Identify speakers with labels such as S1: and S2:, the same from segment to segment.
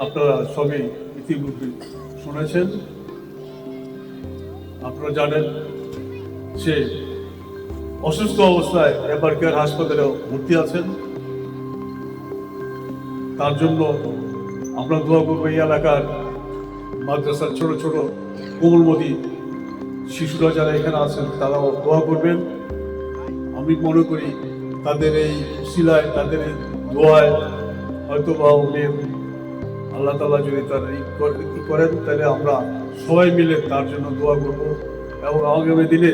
S1: আপনারা সবই ইতিমধ্যে শুনেছেন। আপনারা জানেন সে অসুস্থ অবস্থায় এবার কেয়ার হাসপাতালে ভর্তি আছেন। তার জন্য আমরা দোয়া করবো এই এলাকার মাদ্রাসার ছোট ছোট কোমলমতি শিশুরা যারা এখানে আছেন তারাও দোয়া করবেন। আমি মনে করি তাদের এই শিলায়, তাদের এই দোয়ায় হয়তো বা উনি আল্লাহ তাআলা যদি তার করেন তাহলে আমরা সবাই মিলে তার জন্য দোয়া করব এবং আগামী দিনে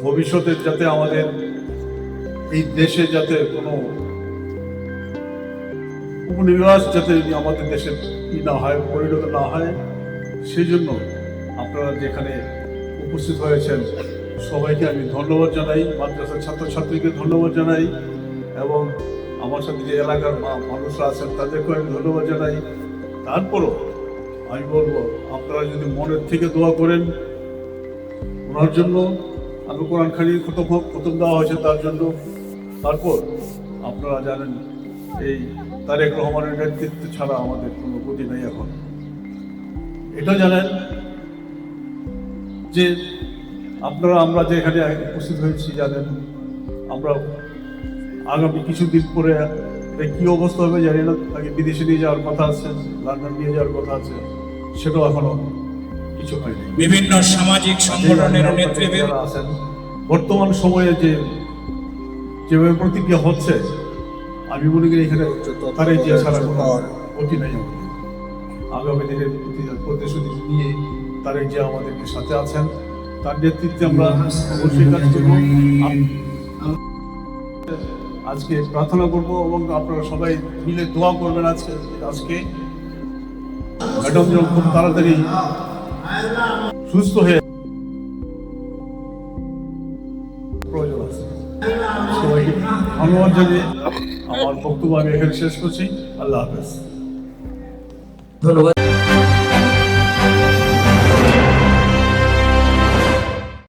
S1: ভবিষ্যতে যাতে আমাদের এই দেশে যাতে কোনো উপনিবেশ যাতে আমাদের দেশে না হয়, পরিণত না হয়, সেই জন্য আপনারা যেখানে উপস্থিত হয়েছেন সবাইকে আমি ধন্যবাদ জানাই, মাদ্রাসার ছাত্রছাত্রীকে ধন্যবাদ জানাই এবং আমার সাথে যে এলাকার মানুষরা আছেন তাদেরকেও আমি ধন্যবাদ জানাই। তারপরও আমি বলবো আপনারা যদি মনের থেকে দোয়া করেন ওনার জন্য, আমি কোরআন খানি খতম দেওয়া হয়েছে তার জন্য। তারপর আপনারা জানেন এই তারেক রহমানের নেতৃত্ব ছাড়া আমাদের কোনো গতি নেই এখন। এটা জানেন যে আমরা যে এখানে উপস্থিত হয়েছি জানেন আমরা আগামী কিছুদিন পরে কি অবস্থা হবে জানি না। আগে বিদেশে নিয়ে যাওয়ার কথা আছে, লন্ডন নিয়ে যাওয়ার কথা আছে, সেটাও এখনো কিছু হয়নি।
S2: বিভিন্ন সামাজিক সংগঠনের নেতৃবৃন্দ
S1: আছেন। বর্তমান সময়ে যেভাবে প্রতিক্রিয়া হচ্ছে আমি মনে করি এখানে তারেক জিয়া ছাড়া কোনো গতি নেই আমাদের। আগামী দিনের প্রতিশ্রুতি নিয়ে তারেক জিয়া আমাদেরকে সাথে আছেন, তার নেতৃত্বে আমরা অবশ্যই কাজ করব। আজকে প্রার্থনা করব এবং আপনারা সবাই মিলে দোয়া করবেন আজকে ম্যাডাম যেন খুব তাড়াতাড়ি সুস্থ হয়ে প্রয়োজন আছে। সবাইকে ধন্যবাদ জানিয়ে আমার বক্তব্য আমি এখানে শেষ করছি। আল্লাহ হাফেজ।
S3: ধন্যবাদ।